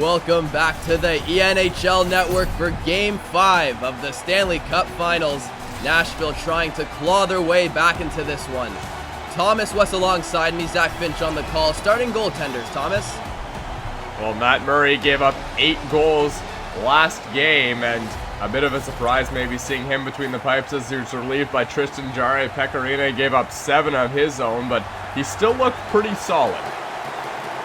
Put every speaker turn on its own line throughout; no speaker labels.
Welcome back to the NHL Network for Game 5 of the Stanley Cup Finals. Nashville trying to claw their way back into this one. Thomas West alongside me, Zach Finch on the call. Starting goaltenders, Thomas.
Well, Matt Murray gave up 8 goals last game, and a bit of a surprise maybe seeing him between the pipes as he was relieved by Tristan Jarry. Pecorino gave up 7 of his own, but he still looked pretty solid.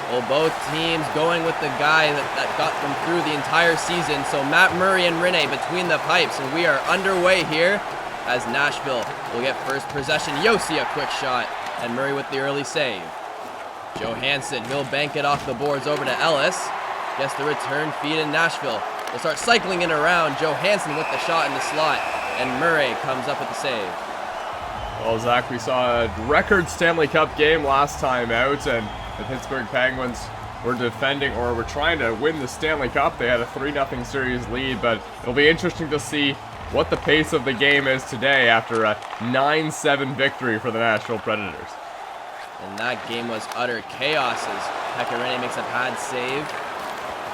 Well, both teams going with the guy that got them through the entire season. So Matt Murray and Rene between the pipes, and we are underway here as Nashville will get first possession. Yossi a quick shot, and Murray with the early save. Johansson, he'll bank it off the boards over to Ellis. Gets the return feed in Nashville. We'll start cycling it around. Johansson with the shot in the slot, and Murray comes up with the save.
Well, Zach, we saw a record Stanley Cup game last time out, and the Pittsburgh Penguins were defending, or were trying to win the Stanley Cup. They had a 3-0 series lead, but it'll be interesting to see what the pace of the game is today after a 9-7 victory for the Nashville Predators.
And that game was utter chaos as Pecorino makes a pad save.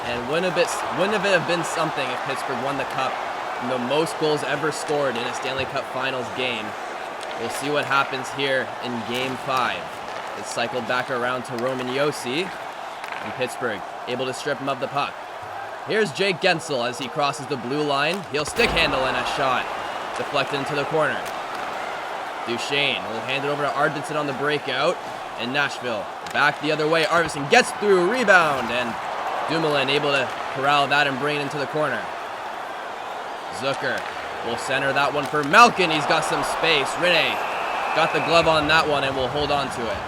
And wouldn't it have been something if Pittsburgh won the Cup, the most goals ever scored in a Stanley Cup Finals game. We'll see what happens here in Game 5. It's cycled back around to Roman Yossi, and Pittsburgh able to strip him of the puck. Here's Jake Gensel as he crosses the blue line. He'll stick handle and a shot, deflected into the corner. Duchesne will hand it over to Arvidsson on the breakout, and Nashville back the other way. Arvidsson gets through, rebound, and Dumoulin able to corral that and bring it into the corner. Zucker will center that one for Malkin. He's got some space. Rene got the glove on that one and will hold on to it.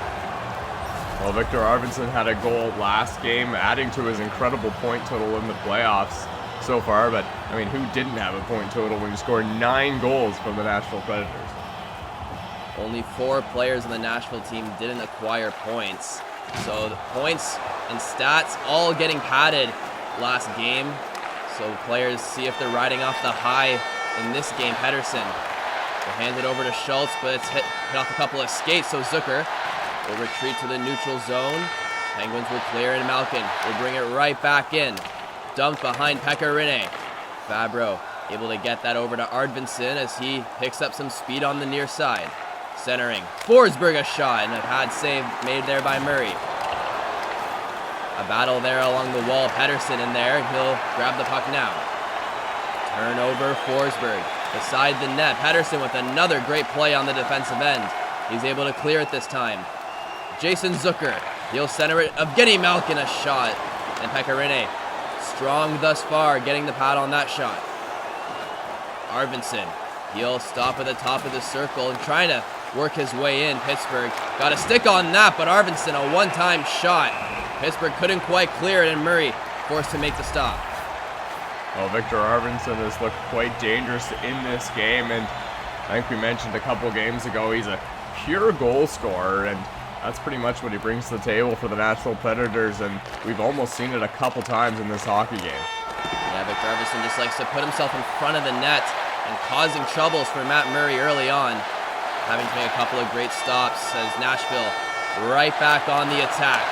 Well, Victor Arvidsson had a goal last game, adding to his incredible point total in the playoffs so far. But, I mean, who didn't have a point total when you scored 9 goals from the Nashville Predators?
Only 4 players on the Nashville team didn't acquire points. So the points and stats all getting padded last game. So players see if they're riding off the high in this game. Pedersen will hand it over to Schultz, but it's hit off a couple of skates. So Zucker will retreat to the neutral zone. Penguins will clear, and Malkin will bring it right back in. Dumped behind Pecorino. Fabro able to get that over to Arvidsson as he picks up some speed on the near side. Centering. Forsberg a shot, and a pad save made there by Murray. A battle there along the wall. Pedersen in there, and he'll grab the puck now. Turnover, Forsberg beside the net. Pedersen with another great play on the defensive end. He's able to clear it this time. Jason Zucker, he'll center it. Evgeny Malkin a shot, and Pecorino strong thus far, getting the pad on that shot. Arvidsson, he'll stop at the top of the circle and trying to work his way in. Pittsburgh got a stick on that, but Arvidsson a one-time shot. Pittsburgh couldn't quite clear it, and Murray forced to make the stop.
Well, Victor Arvidsson has looked quite dangerous in this game, and I think we mentioned a couple games ago, he's a pure goal scorer, and that's pretty much what he brings to the table for the Nashville Predators, and we've almost seen it a couple times in this hockey game.
Yeah, Victor Arvidsson just likes to put himself in front of the net and causing troubles for Matt Murray early on. Having to make a couple of great stops as Nashville right back on the attack.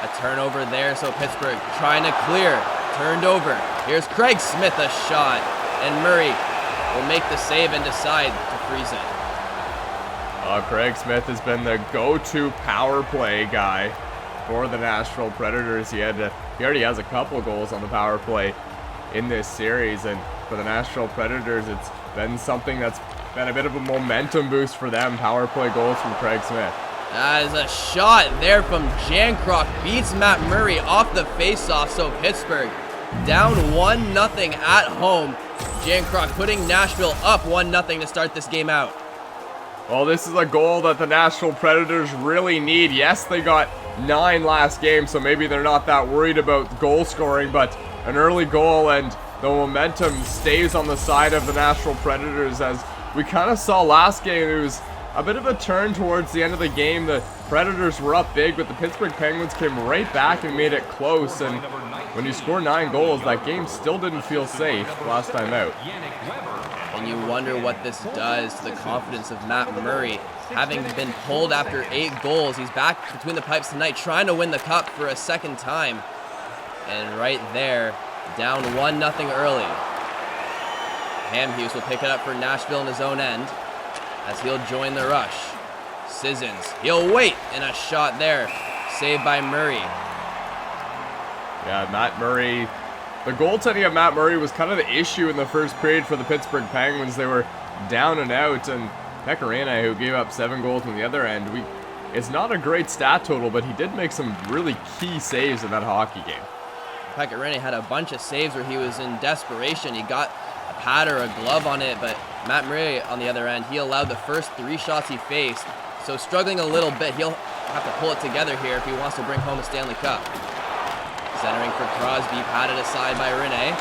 A turnover there, so Pittsburgh trying to clear. Turned over. Here's Craig Smith a shot, and Murray will make the save and decide to freeze it.
Craig Smith has been the go-to power play guy for the Nashville Predators. He already has a couple goals on the power play in this series, and for the Nashville Predators, it's been something that's been a bit of a momentum boost for them. Power play goals from Craig Smith.
That is a shot there from Jankroc. Beats Matt Murray off the faceoff, so Pittsburgh down 1-0 at home. Jankroc putting Nashville up 1-0 to start this game out.
Well, this is a goal that the Nashville Predators really need. Yes, they got 9 last game, so maybe they're not that worried about goal scoring, but an early goal and the momentum stays on the side of the Nashville Predators. As we kind of saw last game, it was a bit of a turn towards the end of the game. The Predators were up big, but the Pittsburgh Penguins came right back and made it close. And when you score 9 goals, that game still didn't feel safe last time out.
And you wonder what this does to the confidence of Matt Murray. Having been pulled after 8 goals, he's back between the pipes tonight trying to win the cup for a second time. And right there, down 1-0 early. Hamhuis will pick it up for Nashville in his own end as he'll join the rush. Sissons, he'll wait, and a shot there, saved by Murray.
Yeah, Matt Murray. The goaltending of Matt Murray was kind of the issue in the first period for the Pittsburgh Penguins. They were down and out, and Pecorine, who gave up 7 goals on the other end, it's not a great stat total, but he did make some really key saves in that hockey game.
Pecorine had a bunch of saves where he was in desperation. He got a pad or a glove on it, but Matt Murray, on the other end, he allowed the first 3 shots he faced. So struggling a little bit, he'll have to pull it together here if he wants to bring home a Stanley Cup. Centering for Crosby, patted aside by Rene.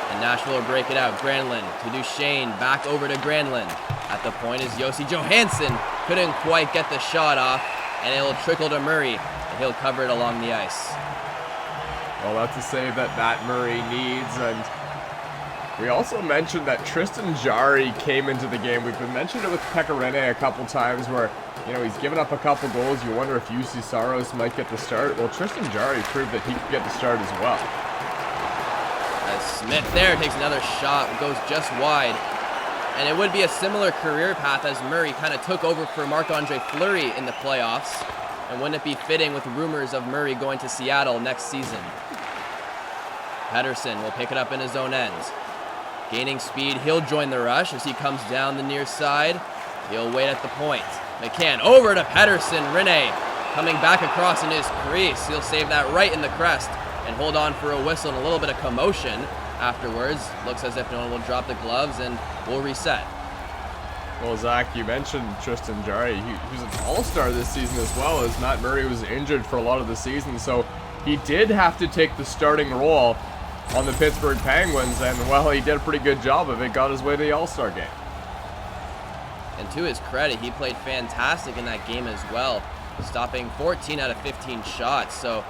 And Nashville will break it out. Granlund to Duchesne, back over to Granlund. At the point is Jussi Johansson. Couldn't quite get the shot off, and it'll trickle to Murray, and he'll cover it along the ice.
Well, that's a save that Matt Murray needs, and we also mentioned that Tristan Jarry came into the game. We've been mentioned it with Pecorine a couple times where, he's given up a couple goals. You wonder if UC Saros might get the start. Well, Tristan Jarry proved that he could get the start as well.
As Smith there takes another shot, goes just wide. And it would be a similar career path as Murray kind of took over for Marc-Andre Fleury in the playoffs. And wouldn't it be fitting with rumors of Murray going to Seattle next season? Pettersson will pick it up in his own end. Gaining speed, he'll join the rush as he comes down the near side. He'll wait at the point. McCann over to Pettersson. Rene coming back across in his crease. He'll save that right in the crest and hold on for a whistle and a little bit of commotion afterwards. Looks as if no one will drop the gloves and we'll reset.
Well, Zach, you mentioned Tristan Jarry. He was an all-star this season as well, as Matt Murray was injured for a lot of the season, so he did have to take the starting role on the Pittsburgh Penguins, and, well, he did a pretty good job of it, got his way to the All-Star game.
And to his credit, he played fantastic in that game as well, stopping 14 out of 15 shots. So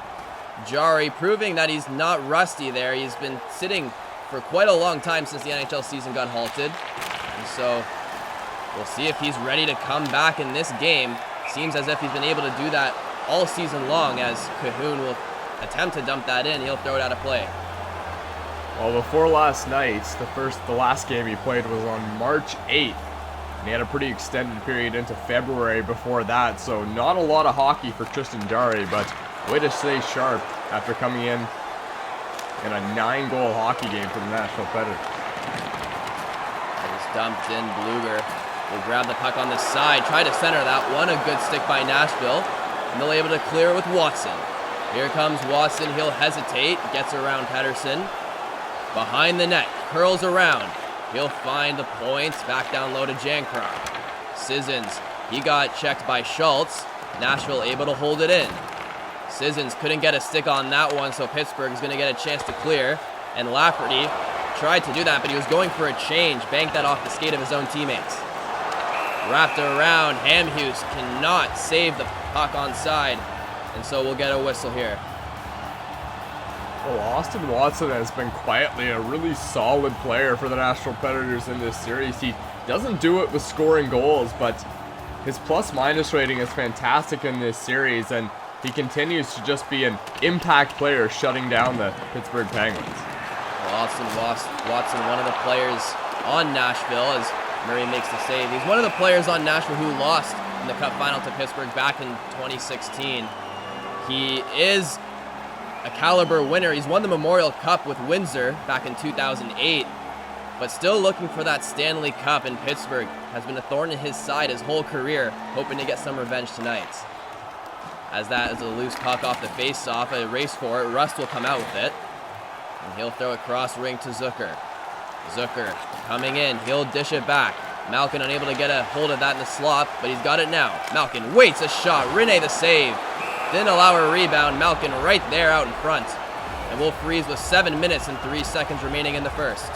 Jarry proving that he's not rusty there. He's been sitting for quite a long time since the NHL season got halted. And so we'll see if he's ready to come back in this game. Seems as if he's been able to do that all season long, as Cahoon will attempt to dump that in. He'll throw it out of play.
Well, before last night, the last game he played was on March 8th. And he had a pretty extended period into February before that, so not a lot of hockey for Tristan Jarry, but way to stay sharp after coming in a 9-goal hockey game for the Nashville Predators.
It's dumped in. Bluger will grab the puck on the side, try to center that one. A good stick by Nashville, and they'll be able to clear it with Watson. Here comes Watson. He'll hesitate, gets around Pettersson. Behind the net, curls around. He'll find the points, back down low to Jankrock. Sissons, he got checked by Schultz. Nashville able to hold it in. Sissons couldn't get a stick on that one, so Pittsburgh is going to get a chance to clear. And Lafferty tried to do that, but he was going for a change, banked that off the skate of his own teammates. Wrapped around, Hamhuis cannot save the puck onside, and so we'll get a whistle here.
Well, Austin Watson has been quietly a really solid player for the Nashville Predators in this series. He doesn't do it with scoring goals, but his plus-minus rating is fantastic in this series, and he continues to just be an impact player shutting down the Pittsburgh Penguins.
Well, Austin Watson, one of the players on Nashville, as Murray makes the save. He's one of the players on Nashville who lost in the Cup final to Pittsburgh back in 2016. He is a caliber winner. He's won the Memorial Cup with Windsor back in 2008, but still looking for that Stanley Cup in Pittsburgh. Has been a thorn in his side his whole career, hoping to get some revenge tonight. As that is a loose puck off the face-off, a race for it. Rust will come out with it, and he'll throw it cross ring to Zucker. Zucker coming in, he'll dish it back. Malkin unable to get a hold of that in the slot, but he's got it now. Malkin waits a shot, Rene the save. Didn't allow a rebound. Malkin right there out in front. And we'll freeze with 7 minutes and 3 seconds remaining in the first.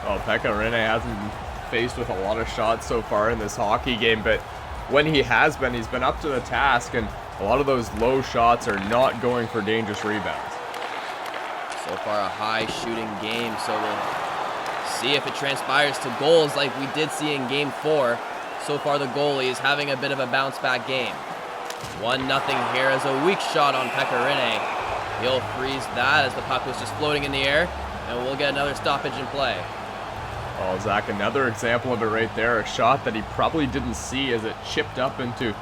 Well, Pekka Rinne hasn't been faced with a lot of shots so far in this hockey game, but when he has been, he's been up to the task, and a lot of those low shots are not going for dangerous rebounds.
So far a high shooting game, so we'll see if it transpires to goals like we did see in Game 4. So far the goalie is having a bit of a bounce back game. 1-0 here as a weak shot on Pekka Rinne. He'll freeze that as the puck was just floating in the air, and we'll get another stoppage in play.
Oh, Zach, another example of it right there. A shot that he probably didn't see as it chipped up into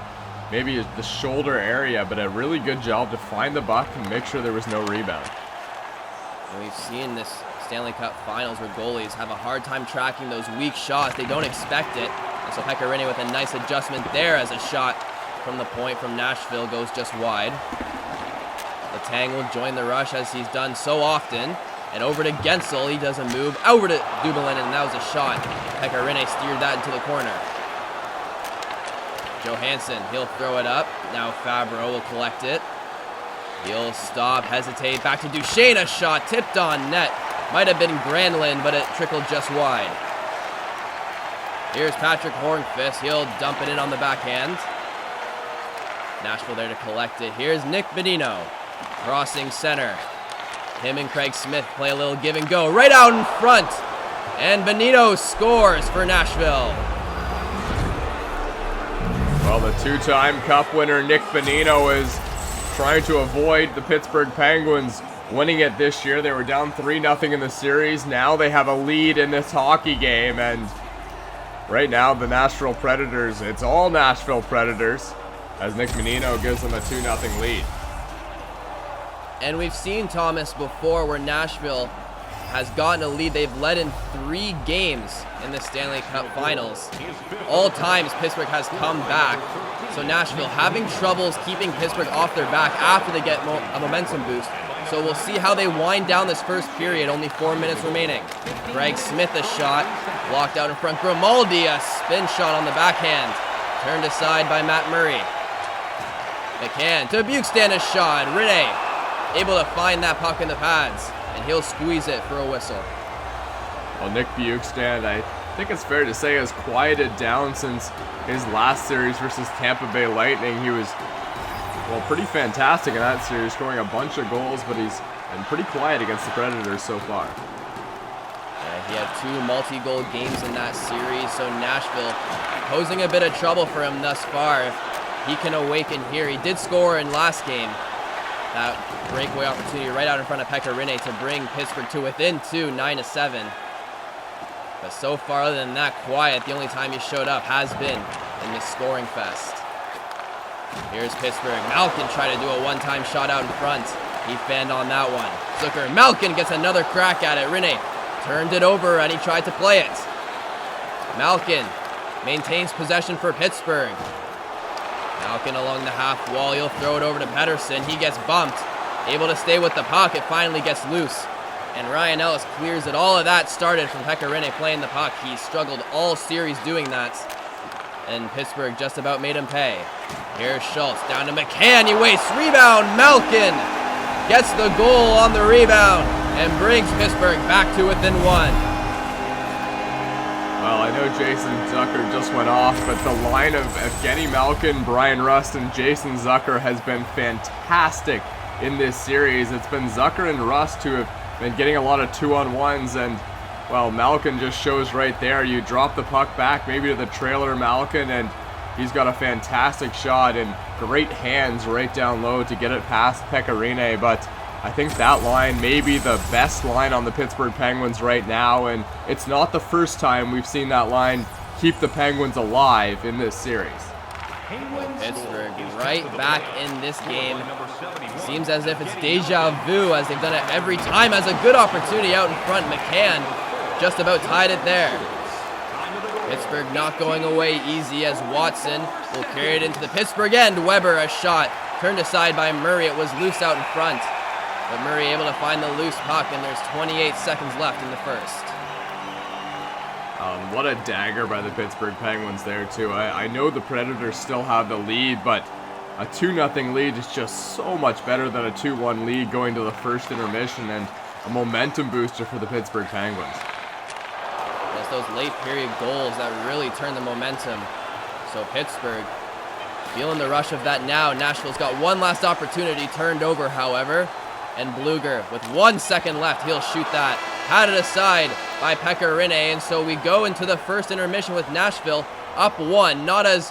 maybe the shoulder area, but a really good job to find the puck and make sure there was no rebound.
And we've seen this Stanley Cup Finals where goalies have a hard time tracking those weak shots. They don't expect it. And so Pekka Rinne with a nice adjustment there as a shot from the point from Nashville goes just wide. Letang will join the rush as he's done so often. And over to Gensel, he does a move over to Dumoulin, and that was a shot. Pekka Rinne steered that into the corner. Johansson, he'll throw it up. Now Fabro will collect it. He'll stop, hesitate, back to Duchesne, a shot tipped on net. Might have been Granlund, but it trickled just wide. Here's Patrick Hornqvist, he'll dump it in on the backhand. Nashville there to collect it. Here's Nick Bonino, crossing center. Him and Craig Smith play a little give and go right out in front. And Bonino scores for Nashville.
Well, the two-time Cup winner Nick Bonino is trying to avoid the Pittsburgh Penguins winning it this year. They were down 3-0 in the series. Now they have a lead in this hockey game. And right now, the Nashville Predators, it's all Nashville Predators, as Nick Bonino gives them a 2-0 lead.
And we've seen, Thomas, before where Nashville has gotten a lead. They've led in 3 games in the Stanley Cup Finals. All times Pittsburgh has come back. So Nashville having troubles keeping Pittsburgh off their back after they get a momentum boost. So we'll see how they wind down this first period. Only 4 minutes remaining. Craig Smith a shot. Blocked out in front. Grimaldi a spin shot on the backhand. Turned aside by Matt Murray. McCann to Bukestan a shot. Rinne able to find that puck in the pads, and he'll squeeze it for a whistle.
Well, Nick Bukestan, I think it's fair to say, has quieted down since his last series versus Tampa Bay Lightning. He was, well, pretty fantastic in that series, scoring a bunch of goals, but he's been pretty quiet against the Predators so far.
He had 2 multi-goal games in that series, so Nashville posing a bit of trouble for him thus far. If he can awaken here, he did score in last game. That breakaway opportunity right out in front of Pekka Rinne to bring Pittsburgh to within 2, 9-7. But so far, other than that, quiet. The only time he showed up has been in this scoring fest. Here's Pittsburgh. Malkin tried to do a one-time shot out in front. He fanned on that one. Zucker. Malkin gets another crack at it. Rinne turned it over and he tried to play it. Malkin maintains possession for Pittsburgh. Malkin along the half wall, he'll throw it over to Pettersson. He gets bumped, able to stay with the puck. It finally gets loose, and Ryan Ellis clears it. All of that started from Pekka Rinne playing the puck. He struggled all series doing that, and Pittsburgh just about made him pay. Here's Schultz, down to McCann. He wastes, rebound. Malkin gets the goal on the rebound and brings Pittsburgh back to within 1.
Well, I know Jason Zucker just went off, but the line of Evgeny Malkin, Brian Rust, and Jason Zucker has been fantastic in this series. It's been Zucker and Rust who have been getting a lot of 2-on-1s, and, well, Malkin just shows right there. You drop the puck back, maybe to the trailer Malkin, and he's got a fantastic shot and great hands right down low to get it past Pekka Rinne, but I think that line may be the best line on the Pittsburgh Penguins right now, and it's not the first time we've seen that line keep the Penguins alive in this series.
Pittsburgh right back in this game. Seems as if it's deja vu, as they've done it every time. Has a good opportunity out in front. McCann just about tied it there. Pittsburgh not going away easy as Watson will carry it into the Pittsburgh end. Weber a shot turned aside by Murray. It was loose out in front. But Murray able to find the loose puck, and there's 28 seconds left in the first.
What a dagger by the Pittsburgh Penguins there, too. I know the Predators still have the lead, but a 2-0 lead is just so much better than a 2-1 lead going to the first intermission, and a momentum booster for the Pittsburgh Penguins.
It's those late period goals that really turn the momentum. So Pittsburgh feeling the rush of that now. Nashville's got one last opportunity turned over, however. And Bluger, with 1 second left, he'll shoot that. Had it aside by Pekka Rinne, and so we go into the first intermission with Nashville up 1. Not as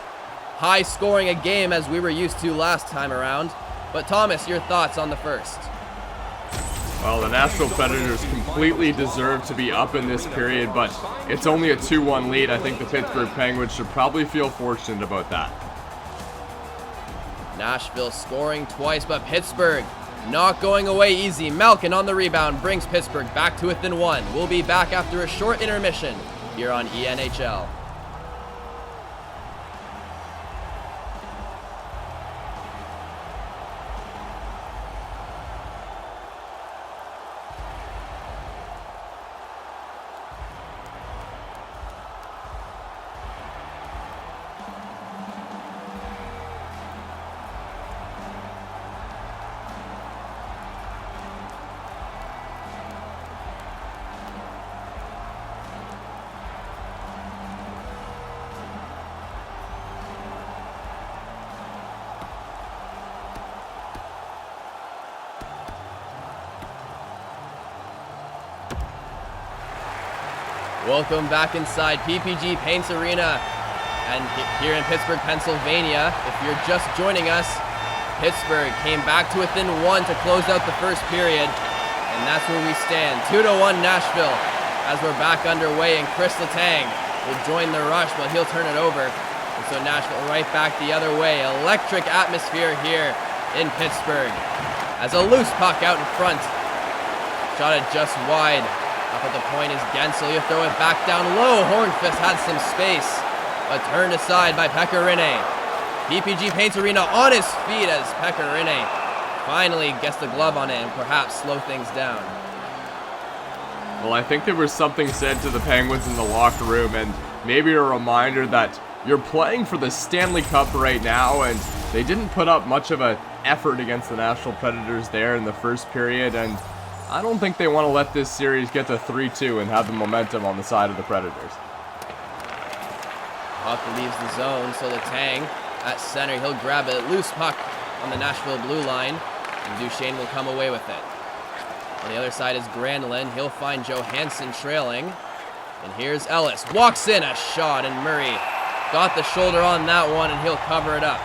high scoring a game as we were used to last time around. But Thomas, your thoughts on the first?
Well, the Nashville Predators completely deserve to be up in this period, but it's only a 2-1 lead. I think the Pittsburgh Penguins should probably feel fortunate about that.
Nashville scoring twice, but Pittsburgh not going away easy. Malkin on the rebound brings Pittsburgh back to within one. We'll be back after a short intermission here on ENHL. Welcome back inside PPG Paints Arena and here in Pittsburgh, Pennsylvania. If you're just joining us, Pittsburgh came back to within one to close out the first period, and that's where we stand. 2-1 Nashville as we're back underway, and Chris Letang will join the rush, but he'll turn it over. And so Nashville right back the other way. Electric atmosphere here in Pittsburgh as a loose puck out in front. Shot it just wide. Up at the point is Gensel. He'll throw it back down low. Hornfist had some space, but turned aside by Pekka Rinne. PPG Paints Arena on his feet as Pekka Rinne finally gets the glove on it and perhaps slow things down.
Well, I think there was something said to the Penguins in the locker room, and maybe a reminder that you're playing for the Stanley Cup right now, and they didn't put up much of an effort against the Nashville Predators there in the first period, and I don't think they want to let this series get to 3-2 and have the momentum on the side of the Predators.
Puck leaves the zone, so Letang at center, he'll grab it. Loose puck on the Nashville blue line, and Duchesne will come away with it. On the other side is Granlund. He'll find Johansson trailing. And here's Ellis. Walks in, a shot, and Murray got the shoulder on that one, and he'll cover it up.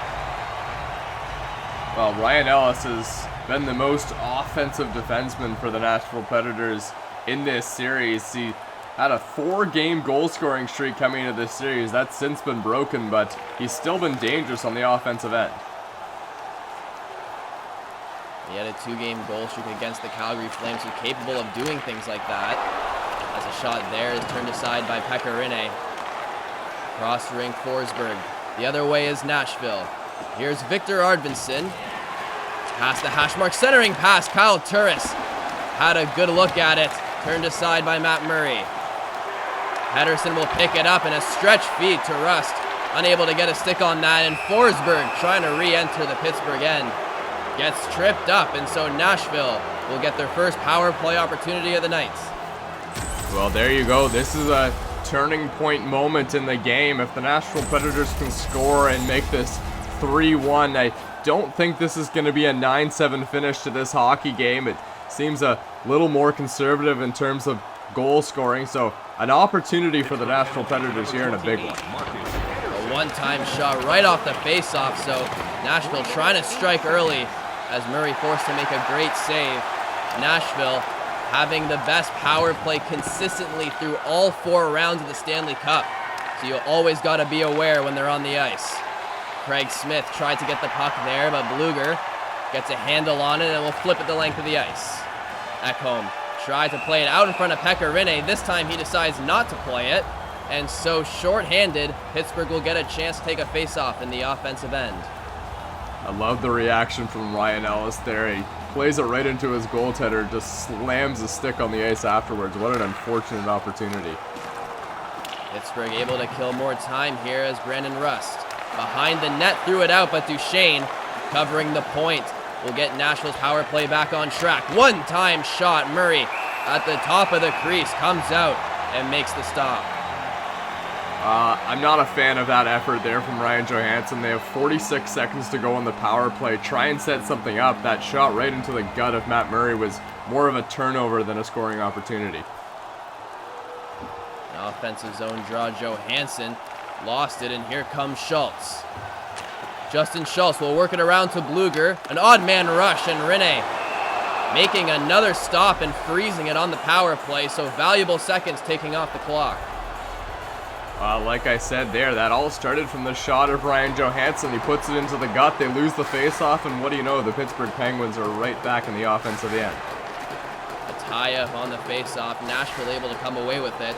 Well, Ryan Ellis has been the most offensive defenseman for the Nashville Predators in this series. He had a 4-game goal-scoring streak coming into this series. That's since been broken, but he's still been dangerous on the offensive end.
He had a 2-game goal streak against the Calgary Flames, who are capable of doing things like that. As a shot there is turned aside by Pekka Rinne. Cross the rink, Forsberg. The other way is Nashville. Here's Victor Arvidsson. Past the hash mark, centering pass, Kyle Turris had a good look at it. Turned aside by Matt Murray. Pedersen will pick it up, and a stretch feed to Rust. Unable to get a stick on that, and Forsberg trying to re-enter the Pittsburgh end. Gets tripped up, and so Nashville will get their first power play opportunity of the night.
Well, there you go. This is a turning point moment in the game. If the Nashville Predators can score and make this 3-1, I don't think this is going to be a 9-7 finish to this hockey game. It seems a little more conservative in terms of goal scoring, so an opportunity for the Nashville Predators here and a big one.
A one-time shot right off the face-off, so Nashville trying to strike early as Murray forced to make a great save. Nashville having the best power play consistently through all 4 rounds of the Stanley Cup, so you always got to be aware when they're on the ice. Craig Smith tried to get the puck there, but Bluger gets a handle on it and will flip it the length of the ice. Ekholm tried to play it out in front of Pekka Rinne. This time he decides not to play it, and so short-handed, Pittsburgh will get a chance to take a face-off in the offensive end.
I love the reaction from Ryan Ellis there. He plays it right into his goaltender, just slams the stick on the ice afterwards. What an unfortunate opportunity.
Pittsburgh able to kill more time here as Brandon Rust behind the net threw it out, but Duchesne covering the point will get Nashville's power play back on track. One-time shot, Murray at the top of the crease comes out and makes the stop.
I'm not a fan of that effort there from Ryan Johansson. They have 46 seconds to go on the power play. Try and set something up. That shot right into the gut of Matt Murray was more of a turnover than a scoring opportunity.
An offensive zone draw, Johansson lost it, and here comes Schultz. Justin Schultz will work it around to Bluger. An odd man rush, and Rinne making another stop and freezing it on the power play, so valuable seconds taking off the clock.
Like I said there, that all started from the shot of Ryan Johansson. He puts it into the gut, they lose the faceoff, and what do you know, the Pittsburgh Penguins are right back in the offensive end.
A tie-up on the faceoff, Nashville able to come away with it,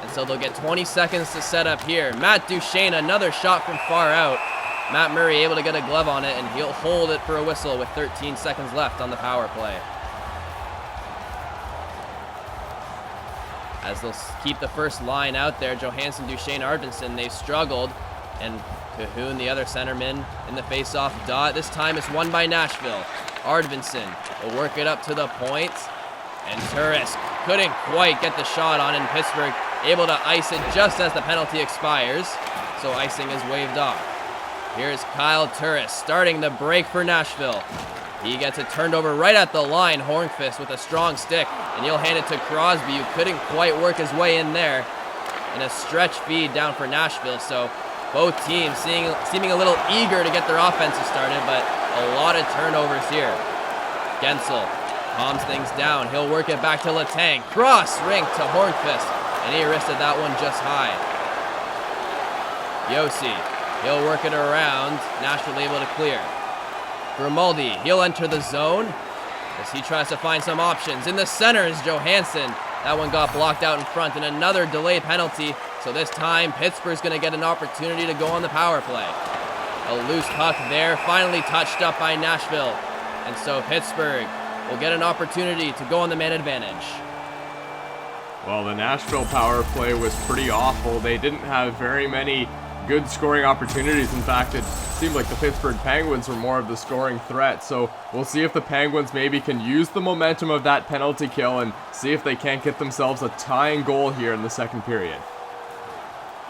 and so they'll get 20 seconds to set up here. Matt Duchesne, another shot from far out. Matt Murray able to get a glove on it, and he'll hold it for a whistle with 13 seconds left on the power play. As they'll keep the first line out there, Johansson, Duchesne, Arvidsson, they've struggled. And Cahoon, the other centerman, in the face-off dot. This time it's won by Nashville. Arvidsson will work it up to the point. And Turris couldn't quite get the shot on, and Pittsburgh able to ice it just as the penalty expires. So icing is waved off. Here's Kyle Turris starting the break for Nashville. He gets it turned over right at the line. Hornqvist with a strong stick, and he'll hand it to Crosby, who couldn't quite work his way in there. And a stretch feed down for Nashville, so both teams seeming a little eager to get their offenses started, but a lot of turnovers here. Gensel calms things down. He'll work it back to Letang. Cross rink to Hornqvist, and he wristed that one just high. Yossi, he'll work it around. Nashville able to clear. Grimaldi, he'll enter the zone as he tries to find some options. In the center is Johansson. That one got blocked out in front, and another delay penalty. So this time, Pittsburgh's going to get an opportunity to go on the power play. A loose puck there, finally touched up by Nashville. And so Pittsburgh will get an opportunity to go on the man advantage.
Well, the Nashville power play was pretty awful. They didn't have very many good scoring opportunities. In fact, it seemed like the Pittsburgh Penguins were more of the scoring threat. So we'll see if the Penguins maybe can use the momentum of that penalty kill and see if they can't get themselves a tying goal here in the second period.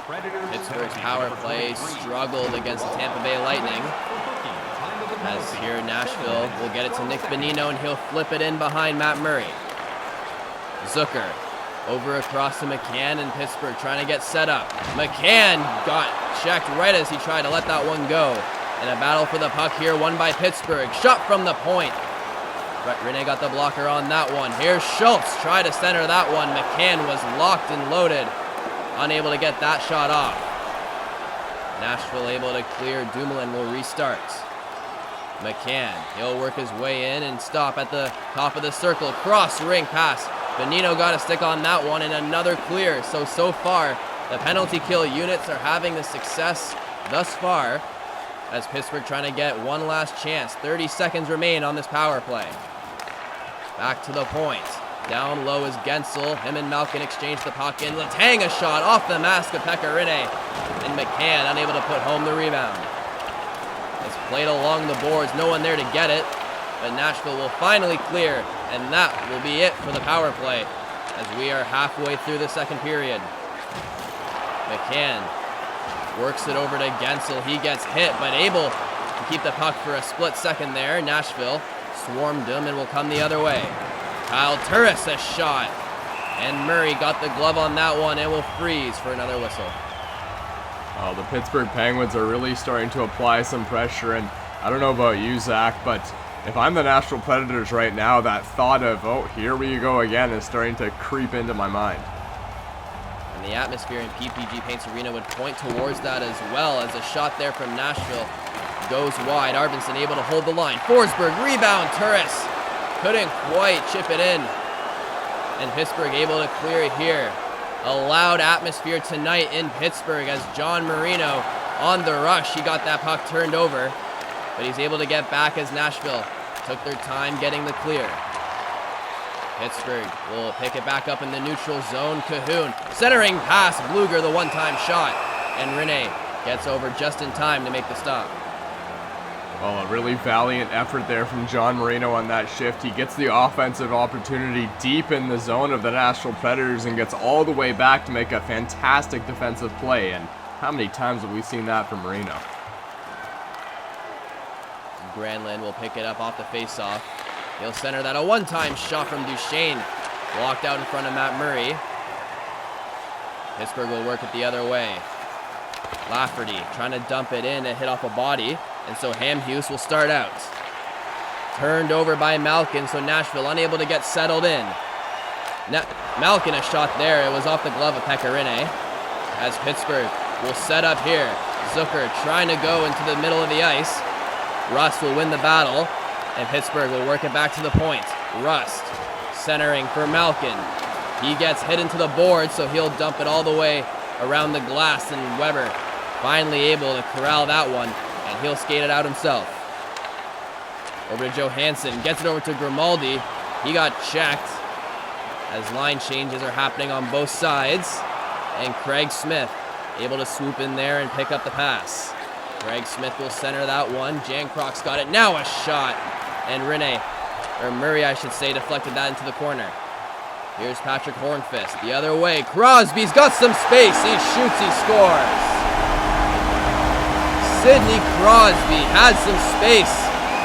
Pittsburgh's power play struggled against the Tampa Bay Lightning. As here Nashville will get it to Nick Bonino, and he'll flip it in behind Matt Murray. Zucker over across to McCann, and Pittsburgh trying to get set up. McCann got checked right as he tried to let that one go. And a battle for the puck here, won by Pittsburgh. Shot from the point. But Rene got the blocker on that one. Here's Schultz, try to center that one. McCann was locked and loaded, unable to get that shot off. Nashville able to clear. Dumoulin will restart. McCann, he'll work his way in and stop at the top of the circle. Cross ring pass. Bonino got a stick on that one, and another clear. So far, the penalty kill units are having the success thus far, as Pittsburgh trying to get one last chance. 30 seconds remain on this power play. Back to the point. Down low is Gensel. Him and Malkin exchange the puck in. Letang a shot off the mask of Pekka Rinne, and McCann unable to put home the rebound. It's played along the boards, no one there to get it, but Nashville will finally clear, and that will be it for the power play as we are halfway through the second period. McCann works it over to Gensel. He gets hit, but able to keep the puck for a split second there. Nashville swarmed him and will come the other way. Kyle Turris a shot, and Murray got the glove on that one and will freeze for another whistle.
Well, the Pittsburgh Penguins are really starting to apply some pressure, and I don't know about you, Zach, but if I'm the Nashville Predators right now, that thought of, oh, here we go again, is starting to creep into my mind.
And the atmosphere in PPG Paints Arena would point towards that as well, as a shot there from Nashville goes wide. Arvidsson able to hold the line. Forsberg, rebound, Turris couldn't quite chip it in. And Pittsburgh able to clear it here. A loud atmosphere tonight in Pittsburgh as John Marino on the rush. He got that puck turned over, but he's able to get back as Nashville took their time getting the clear. Pittsburgh will pick it back up in the neutral zone. Cahoon, centering pass, Bluger the one-time shot, and Rene gets over just in time to make the stop.
Well, a really valiant effort there from John Marino on that shift. He gets the offensive opportunity deep in the zone of the Nashville Predators and gets all the way back to make a fantastic defensive play. And how many times have we seen that from Marino?
Granlund will pick it up off the faceoff. He'll center that. A one-time shot from Duchesne, blocked out in front of Matt Murray. Pittsburgh will work it the other way. Lafferty trying to dump it in and hit off a body. And so Hamhuis will start out. turned over by Malkin, so Nashville unable to get settled in. Malkin a shot there. It was off the glove of Pecorine. As Pittsburgh will set up here. Zucker trying to go into the middle of the ice. Rust will win the battle, and Pittsburgh will work it back to the point. Rust centering for Malkin. He gets hit into the board, so he'll dump it all the way around the glass, and Weber finally able to corral that one, and he'll skate it out himself. Over to Johansson, gets it over to Grimaldi. He got checked as line changes are happening on both sides, and Craig Smith able to swoop in there and pick up the pass. Craig Smith will center that one. Jan Croc's got it. Now a shot, and Murray, I should say, deflected that into the corner. Here's Patrick Hornfist the other way. Crosby's got some space. He shoots, he scores. Sidney Crosby has some space,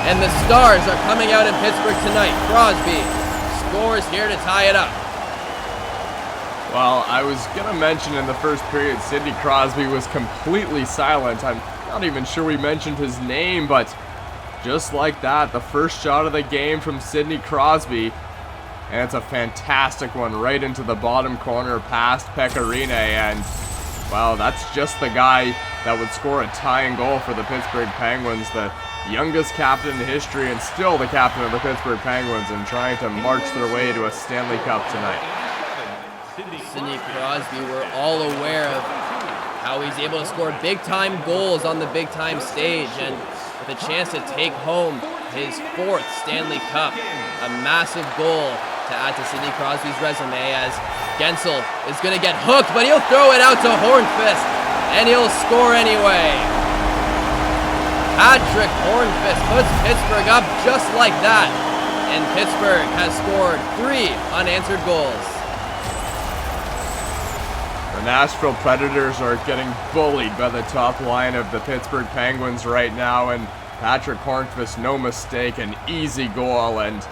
and the Stars are coming out in Pittsburgh tonight. Crosby scores here to tie it up.
Well, I was going to mention in the first period, Sidney Crosby was completely silent. I'm not even sure we mentioned his name, but just like that, the first shot of the game from Sidney Crosby, and it's a fantastic one right into the bottom corner past Pecorine, and, well, that's just the guy that would score a tying goal for the Pittsburgh Penguins, the youngest captain in history and still the captain of the Pittsburgh Penguins, and trying to march their way to a Stanley Cup tonight.
Sidney Crosby, we're all aware of how he's able to score big-time goals on the big-time stage, and with a chance to take home his 4th Stanley Cup, a massive goal to add to Sidney Crosby's resume, as Gensel is going to get hooked, but he'll throw it out to Hornfist, and he'll score anyway. Patrick Hornfist puts Pittsburgh up just like that, and Pittsburgh has scored 3 unanswered goals.
The Nashville Predators are getting bullied by the top line of the Pittsburgh Penguins right now, and Patrick Hornfist, no mistake, an easy goal, and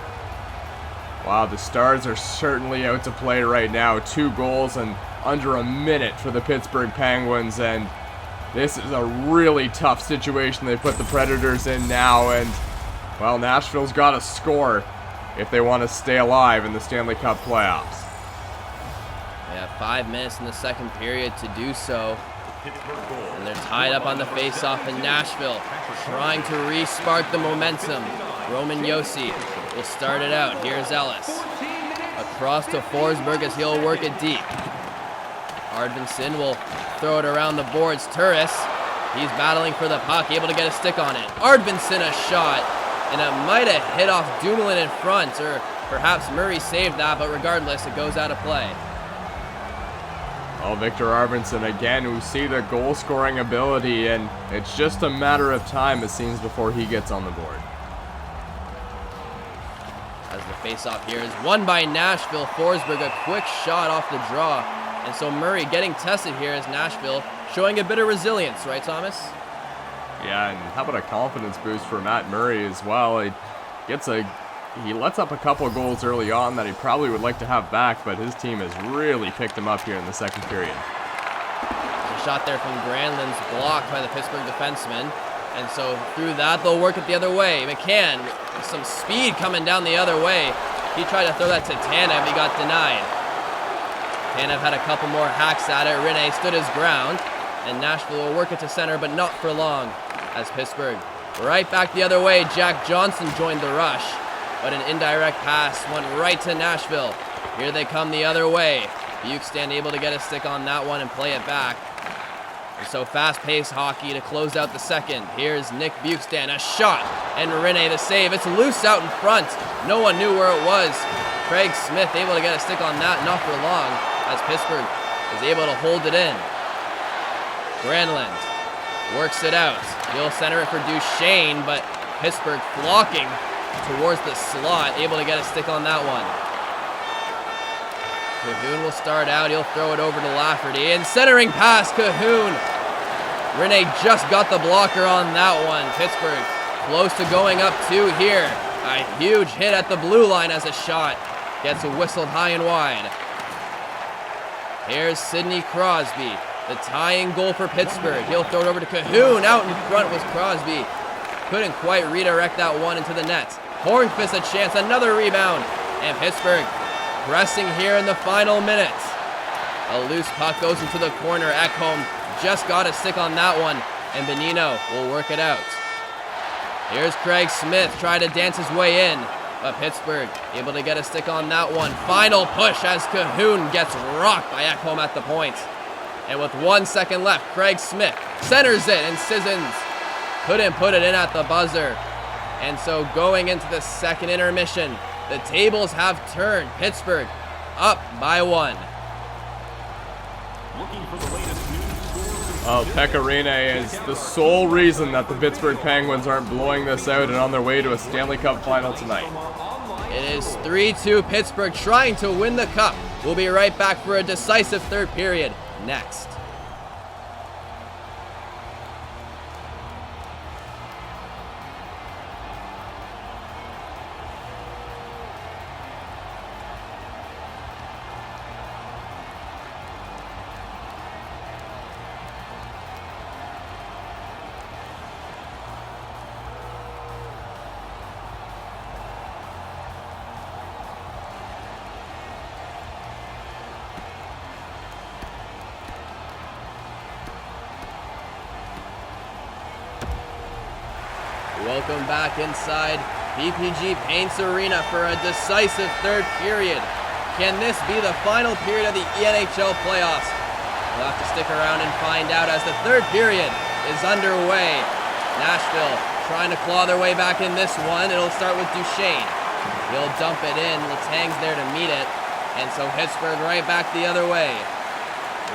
wow, the Stars are certainly out to play right now. 2 goals in under a minute for the Pittsburgh Penguins, and this is a really tough situation they put the Predators in now, and well, Nashville's got to score if they want to stay alive in the Stanley Cup playoffs.
They have 5 minutes in the second period to do so. And they're tied up on the face-off in Nashville, trying to re-spark the momentum. Roman Josi will start it out. Here's Ellis. Across to Forsberg as he'll work it deep. Arvidsson will throw it around the boards. Turris, he's battling for the puck, able to get a stick on it. Arvidsson a shot, and it might have hit off Dumoulin in front, or perhaps Murray saved that, but regardless, it goes out of play.
Well, Victor Arvidsson again, who see the goal-scoring ability, and it's just a matter of time, it seems, before he gets on the board.
As the face-off here is won by Nashville. Forsberg, a quick shot off the draw. And so Murray getting tested here as Nashville showing a bit of resilience, right, Thomas?
Yeah, and how about a confidence boost for Matt Murray as well? He lets up a couple of goals early on that he probably would like to have back, but his team has really picked him up here in the second period.
A shot there from Granlund's blocked by the Pittsburgh defenseman. And so through that, they'll work it the other way. McCann, with some speed coming down the other way. He tried to throw that to Tanev, he got denied. Tanev had a couple more hacks at it. Rinne stood his ground, and Nashville will work it to center, but not for long, as Pittsburgh right back the other way. Jack Johnson joined the rush, but an indirect pass went right to Nashville. Here they come the other way. Bukestan able to get a stick on that one and play it back. And so fast-paced hockey to close out the second. Here's Nick Bukestan, a shot, and Rinne the save. It's loose out in front. No one knew where it was. Craig Smith able to get a stick on that, not for long, as Pittsburgh is able to hold it in. Granlund works it out. He'll center it for Duchesne, but Pittsburgh flocking towards the slot, able to get a stick on that one. Cahoon will start out. He'll throw it over to Lafferty, and centering pass, Cahoon. Rinne just got the blocker on that one. Pittsburgh close to going up 2 here. A huge hit at the blue line as a shot gets whistled high and wide. Here's Sidney Crosby, the tying goal for Pittsburgh. He'll throw it over to Cahoon. Out in front was Crosby. Couldn't quite redirect that one into the net. Hornqvist a chance, another rebound. And Pittsburgh pressing here in the final minutes. A loose puck goes into the corner. Ekholm just got a stick on that one, and Bonino will work it out. Here's Craig Smith trying to dance his way in, but Pittsburgh able to get a stick on that one. Final push as Cahoon gets rocked by Ekholm at the point. And with 1 second left, Craig Smith centers it, and Sissons couldn't put it in at the buzzer. And so going into the second intermission, the tables have turned. Pittsburgh up by 1.
Pekka Rinne is the sole reason that the Pittsburgh Penguins aren't blowing this out and on their way to a Stanley Cup final tonight.
It is 3-2 Pittsburgh trying to win the cup. We'll be right back for a decisive third period next. Welcome back inside PPG Paints Arena for a decisive third period. Can this be the final period of the NHL playoffs? We'll have to stick around and find out as the third period is underway. Nashville trying to claw their way back in this one. It'll start with Duchesne. He'll dump it in. Letang's there to meet it. And so Pittsburgh right back the other way.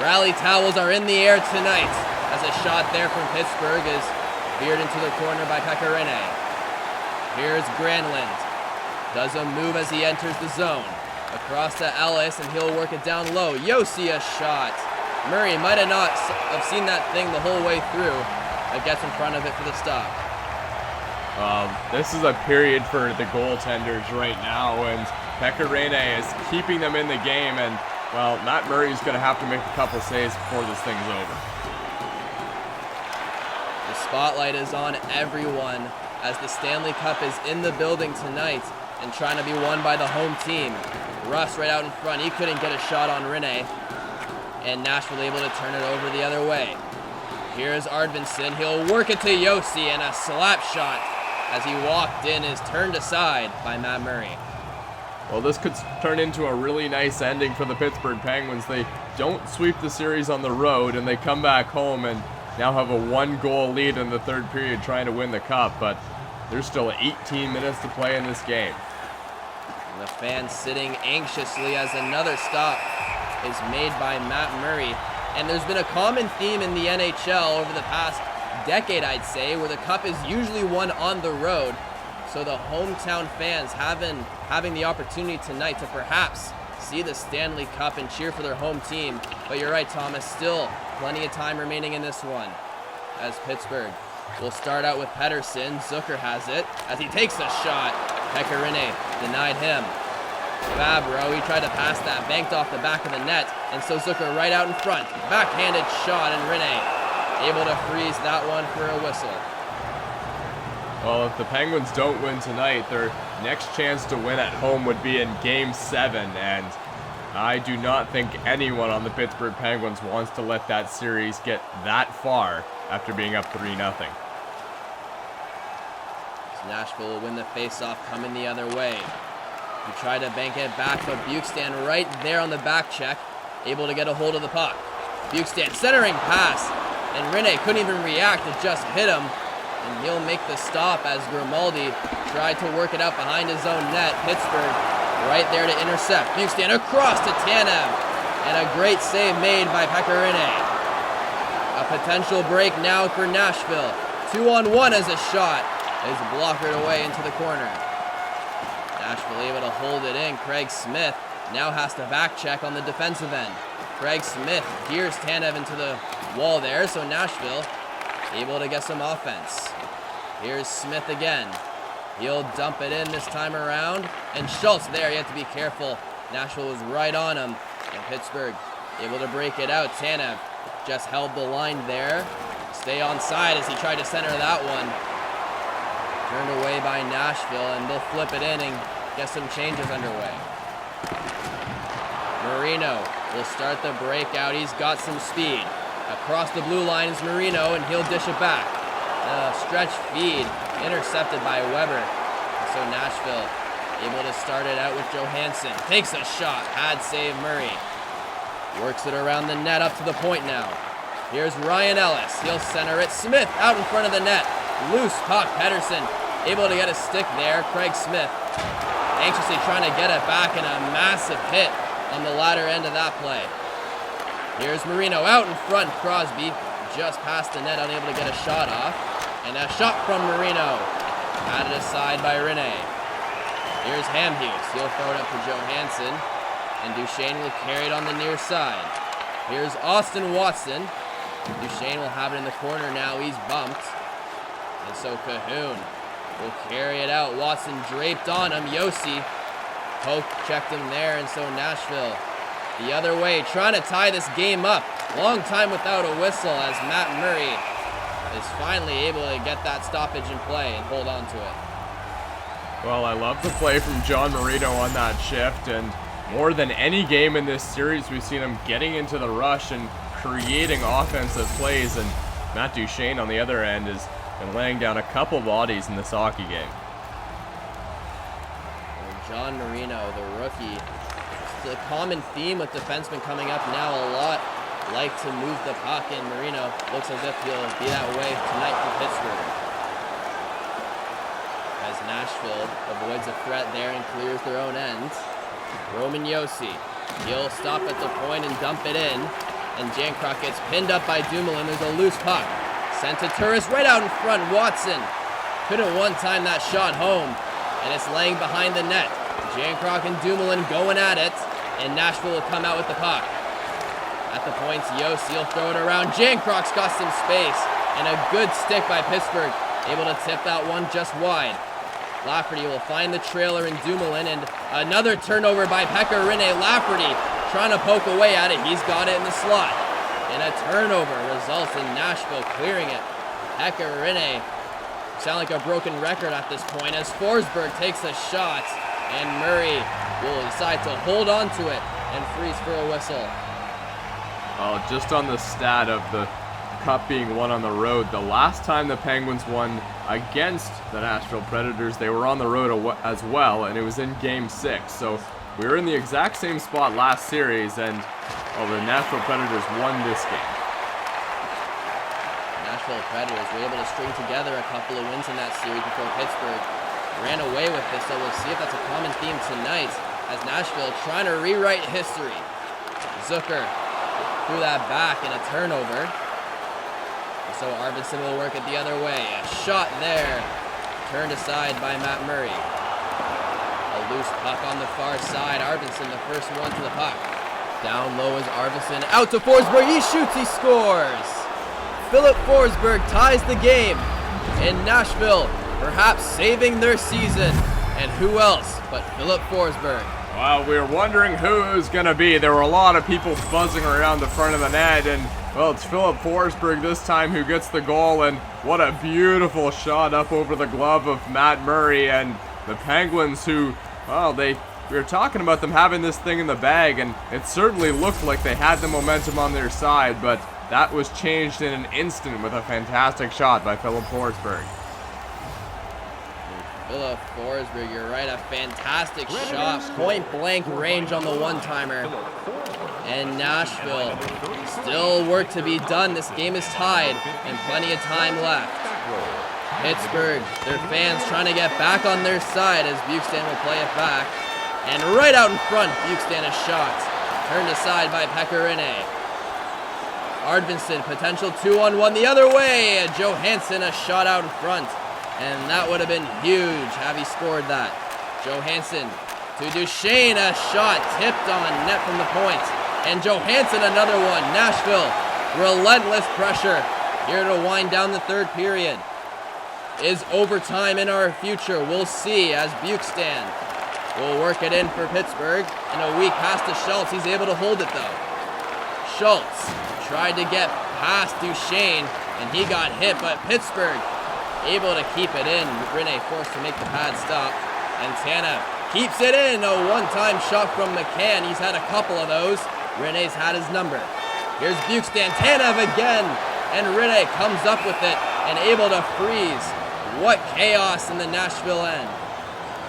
Rally towels are in the air tonight as a shot there from Pittsburgh is veered into the corner by Pekka Rinne. Here's Granlund. Does a move as he enters the zone. Across to Ellis, and he'll work it down low. Yossi a shot. Murray might have not have seen that thing the whole way through, but gets in front of it for the stop.
This is a period for the goaltenders right now, and Pekka Rinne is keeping them in the game, and, well, Matt Murray's going to have to make a couple saves before this thing's over.
The spotlight is on everyone as the Stanley Cup is in the building tonight and trying to be won by the home team. Russ right out in front. He couldn't get a shot on Rinne, and Nashville able to turn it over the other way. Here's Arvidsson. He'll work it to Yossi, and a slap shot as he walked in is turned aside by Matt Murray.
Well, this could turn into a really nice ending for the Pittsburgh Penguins. They don't sweep the series on the road, and they come back home and now have a 1-goal lead in the third period trying to win the cup, but there's still 18 minutes to play in this game.
And the fans sitting anxiously as another stop is made by Matt Murray. And there's been a common theme in the NHL over the past decade, I'd say, where the cup is usually won on the road. So the hometown fans having the opportunity tonight to perhaps see the Stanley Cup and cheer for their home team. But you're right, Thomas, still plenty of time remaining in this one. As Pittsburgh will start out with Pettersson. Zucker has it as he takes a shot. Pekka Rinne denied him. Fabro, he tried to pass that, banked off the back of the net, and so Zucker right out in front. Backhanded shot, and Rinne able to freeze that one for a whistle.
Well, if the Penguins don't win tonight, their next chance to win at home would be in Game 7, and I do not think anyone on the Pittsburgh Penguins wants to let that series get that far after being up 3-0.
Nashville will win the faceoff coming the other way. He tried to bank it back, but Bukestan right there on the back check, able to get a hold of the puck. Bukestan centering pass, and Rinne couldn't even react, it just hit him. And he'll make the stop as Grimaldi tried to work it out behind his own net. Pittsburgh right there to intercept. Bukestan across to Tanev, and a great save made by Pekka Rinne. A potential break now for Nashville. 2-on-1 as a shot is blockered away into the corner. Nashville able to hold it in. Craig Smith now has to back check on the defensive end. Craig Smith gears Tanev into the wall there, so Nashville able to get some offense. Here's Smith again. He'll dump it in this time around. And Schultz there, you have to be careful. Nashville was right on him. And Pittsburgh able to break it out. Tanev just held the line there. Stay on side as he tried to center that one. Turned away by Nashville, and they'll flip it in and get some changes underway. Marino will start the breakout. He's got some speed. Across the blue line is Marino, and he'll dish it back. Stretch feed intercepted by Weber. So Nashville able to start it out with Johansson. Takes a shot. Pad save Murray. Works it around the net up to the point now. Here's Ryan Ellis. He'll center it. Smith out in front of the net. Loose puck. Pedersen able to get a stick there. Craig Smith anxiously trying to get it back, and a massive hit on the latter end of that play. Here's Marino out in front. Crosby just past the net, unable to get a shot off. And a shot from Marino. Batted aside by Rene. Here's Hamhuis. He'll throw it up to Johansson. And Duchesne will carry it on the near side. Here's Austin Watson. Duchesne will have it in the corner now. He's bumped. And so Cahoon will carry it out. Watson draped on him. Yossi poke checked him there. And so Nashville the other way, trying to tie this game up. Long time without a whistle as Matt Murray is finally able to get that stoppage in play and hold on to it.
Well, I love the play from John Marino on that shift, and more than any game in this series, we've seen him getting into the rush and creating offensive plays, and Matt Duchesne on the other end has been laying down a couple bodies in this hockey game.
And John Marino, the rookie, it's a common theme with defensemen coming up now a lot. Like to move the puck, and Marino looks as if he'll be that way tonight for Pittsburgh. As Nashville avoids a threat there and clears their own end. Roman Yossi, he'll stop at the point and dump it in. And Jankrock gets pinned up by Dumoulin. There's a loose puck. Sent to Turris right out in front. Watson couldn't one-time that shot home. And it's laying behind the net. Jankrock and Dumoulin going at it. And Nashville will come out with the puck. At the points, Yossi will throw it around. Jankrock's got some space. And a good stick by Pittsburgh. Able to tip that one just wide. Lafferty will find the trailer in Dumoulin, and another turnover by Pekka Rinne. Lafferty trying to poke away at it. He's got it in the slot. And a turnover results in Nashville clearing it. Pekka Rinne sound like a broken record at this point as Forsberg takes a shot, and Murray will decide to hold on to it and freeze for a whistle.
Oh, just on the stat of the Cup being won on the road, the last time the Penguins won against the Nashville Predators, they were on the road as well, and it was in Game 6. So we were in the exact same spot last series, and the Nashville Predators won this game.
Nashville Predators were able to string together a couple of wins in that series before Pittsburgh ran away with this, so we'll see if that's a common theme tonight as Nashville trying to rewrite history. Zucker threw that back in a turnover. So Arvidsson will work it the other way. A shot there. Turned aside by Matt Murray. A loose puck on the far side. Arvidsson the first one to the puck. Down low is Arvidsson. Out to Forsberg. He shoots. He scores. Philip Forsberg ties the game. In Nashville, perhaps saving their season. And who else but Philip Forsberg?
Well, we were wondering who it was going to be. There were a lot of people buzzing around the front of the net, and well, it's Philip Forsberg this time who gets the goal, and what a beautiful shot up over the glove of Matt Murray. And the Penguins who, we were talking about them having this thing in the bag, and it certainly looked like they had the momentum on their side, but that was changed in an instant with a fantastic shot by Philip Forsberg.
Philip Forsberg, you're right, a fantastic shot, point blank range on the one-timer. And Nashville, still work to be done. This game is tied and plenty of time left. Pittsburgh, their fans trying to get back on their side as Buchstan will play it back. And right out in front, Buchstan a shot. Turned aside by Pekka Rinne. Arvidsson, potential 2-on-1 the other way. Johansson a shot out in front. And that would have been huge had he scored that. Johansson to Duchesne, a shot tipped on net from the point. And Johansson another one. Nashville, relentless pressure here to wind down the third period. Is overtime in our future? We'll see as Buchstan will work it in for Pittsburgh. And a weak pass to Schultz. He's able to hold it though. Schultz tried to get past Duchesne and he got hit, but Pittsburgh able to keep it in. Rene forced to make the pad stop. And Tanev keeps it in. A one-time shot from McCann. He's had a couple of those. Rene's had his number. Here's Buxton. Tanev again. And Rene comes up with it and able to freeze. What chaos in the Nashville end.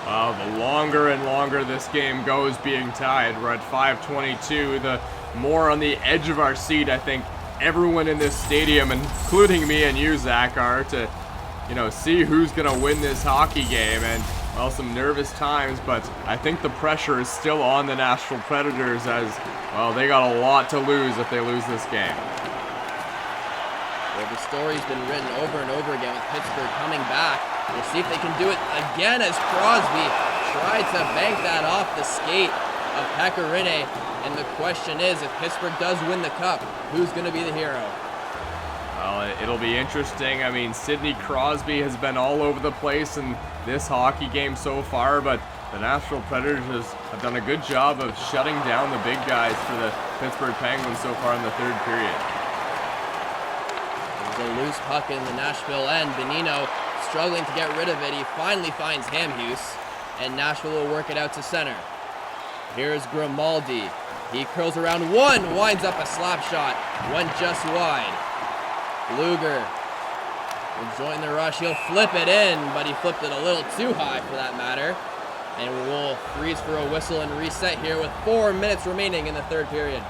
Well, the longer and longer this game goes being tied, we're at 5:22, the more on the edge of our seat I think everyone in this stadium, including me and you, Zach, are to, see who's going to win this hockey game. And, well, some nervous times, but I think the pressure is still on the Nashville Predators as, well, they got a lot to lose if they lose this game.
Well, the story's been written over and over again with Pittsburgh coming back. We'll see if they can do it again as Crosby tried to bank that off the skate of Pekka Rinne. And the question is, if Pittsburgh does win the cup, who's going to be the hero?
Well, it'll be interesting. I mean, Sidney Crosby has been all over the place in this hockey game so far, but the Nashville Predators have done a good job of shutting down the big guys for the Pittsburgh Penguins so far in the third period.
There's a loose puck in the Nashville end. Bonino struggling to get rid of it. He finally finds Hamhuis, and Nashville will work it out to center. Here's Grimaldi. He curls around one, winds up a slap shot, went just wide. Luger will join the rush. He'll flip it in, but he flipped it a little too high for that matter. And we'll freeze for a whistle and reset here with 4 minutes remaining in the third period.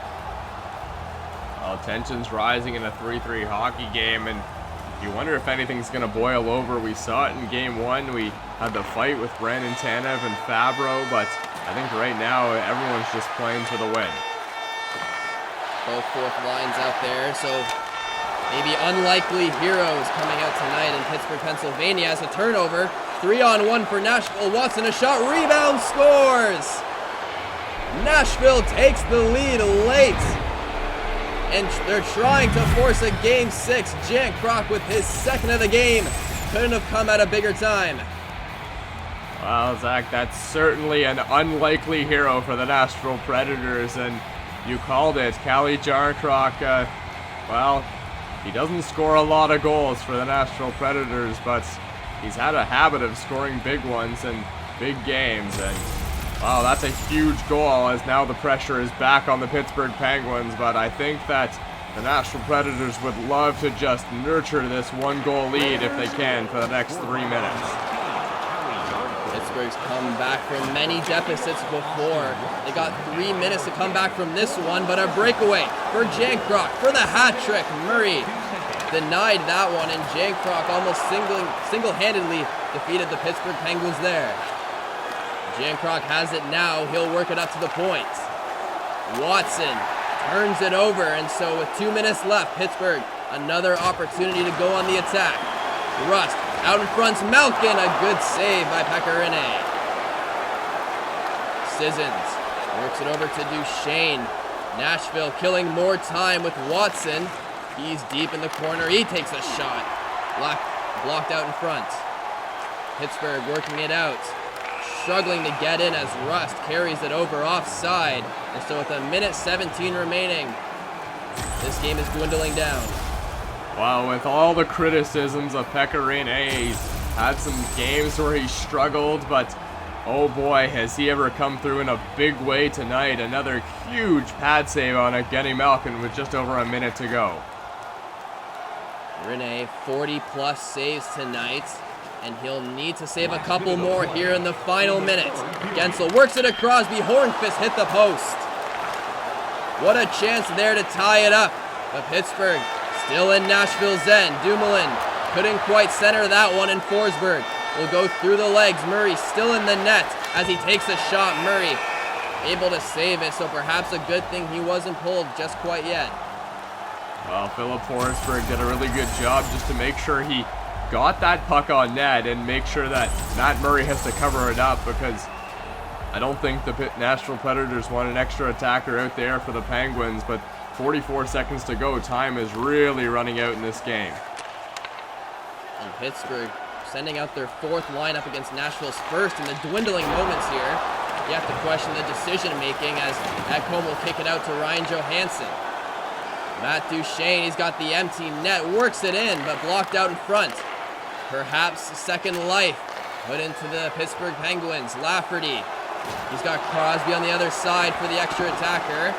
Well, tension's rising in a 3-3 hockey game, and you wonder if anything's going to boil over. We saw it in game one. We had the fight with Brandon Tanev and Fabro, but I think right now everyone's just playing for the win.
Both fourth lines out there, so maybe unlikely heroes coming out tonight in Pittsburgh, Pennsylvania as a turnover. 3-on-1 for Nashville. Watson a shot, rebound, scores! Nashville takes the lead late. And they're trying to force a Game 6. Jan Kroc with his second of the game. Couldn't have come at a bigger time.
Well, Zach, that's certainly an unlikely hero for the Nashville Predators, and you called it. Calle Jarnkrok, well, he doesn't score a lot of goals for the Nashville Predators, but he's had a habit of scoring big ones in big games, and wow, that's a huge goal as now the pressure is back on the Pittsburgh Penguins, but I think that the Nashville Predators would love to just nurture this one-goal lead if they can for the next 3 minutes.
Pittsburgh's come back from many deficits before. They got 3 minutes to come back from this one, but a breakaway for Jan Kroc for the hat trick. Murray denied that one, and Jan Kroc almost single-handedly defeated the Pittsburgh Penguins there. Jan Kroc has it now. He'll work it up to the point. Watson turns it over, and so with 2 minutes left, Pittsburgh, another opportunity to go on the attack. Rust out in front, Malkin, a good save by Pekka Rinne. Sissons works it over to Duchesne. Nashville killing more time with Watson. He's deep in the corner. He takes a shot. Blocked out in front. Pittsburgh working it out. Struggling to get in as Rust carries it over offside. And so with 1:17 remaining, this game is dwindling down.
Wow, with all the criticisms of Pekka Rinne, he's had some games where he struggled, but oh boy, has he ever come through in a big way tonight. Another huge pad save on Evgeny Malkin with just over a minute to go.
Rinne, 40-plus saves tonight, and he'll need to save a couple more here in the final minute. Gensel works it to Crosby. Hornqvist hit the post. What a chance there to tie it up. But Pittsburgh still in Nashville's end. Dumoulin couldn't quite center that one, and Forsberg will go through the legs. Murray still in the net as he takes a shot. Murray able to save it, so perhaps a good thing he wasn't pulled just quite yet.
Well, Philip Forsberg did a really good job just to make sure he got that puck on net and make sure that Matt Murray has to cover it up, because I don't think the Nashville Predators want an extra attacker out there for the Penguins, but 44 seconds to go. Time is really running out in this game.
And Pittsburgh sending out their fourth lineup against Nashville's first in the dwindling moments here. You have to question the decision-making as Ekholm will kick it out to Ryan Johansson. Matt Duchesne, he's got the empty net, works it in, but blocked out in front. perhaps second life put into the Pittsburgh Penguins. Lafferty, he's got Crosby on the other side for the extra attacker.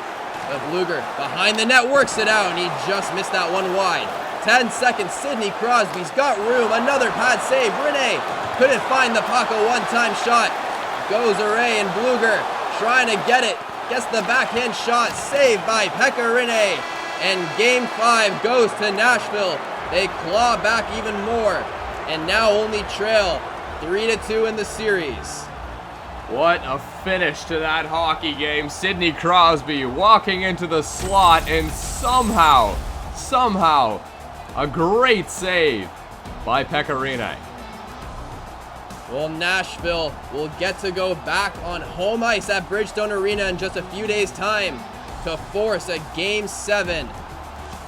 But Bluger behind the net works it out, and he just missed that one wide. 10 seconds, Sidney Crosby's got room, another pad save. Rene couldn't find the puck, a one-time shot. Goes Array, and Bluger trying to get it. Gets the backhand shot, saved by Pekka Rinne. And Game 5 goes to Nashville. They claw back even more, and now only trail 3-2 in the series.
What a finish to that hockey game. Sidney Crosby walking into the slot, and somehow, a great save by Pekka Rinne.
Well, Nashville will get to go back on home ice at Bridgestone Arena in just a few days' time to force a Game 7.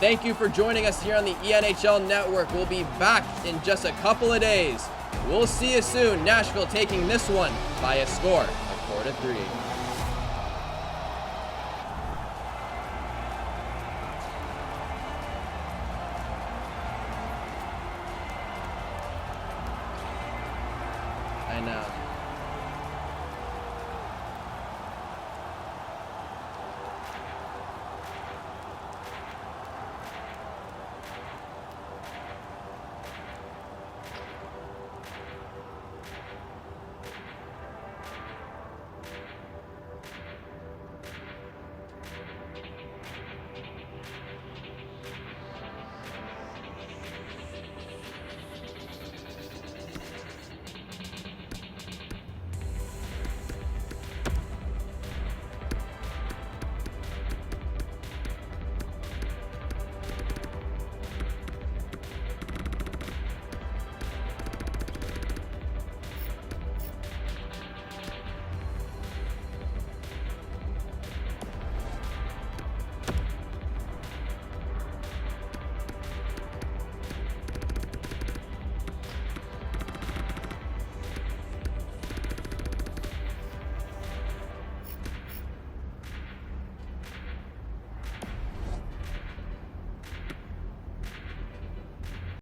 Thank you for joining us here on the ENHL Network. We'll be back in just a couple of days. We'll see you soon. Nashville taking this one by a score of 4-3.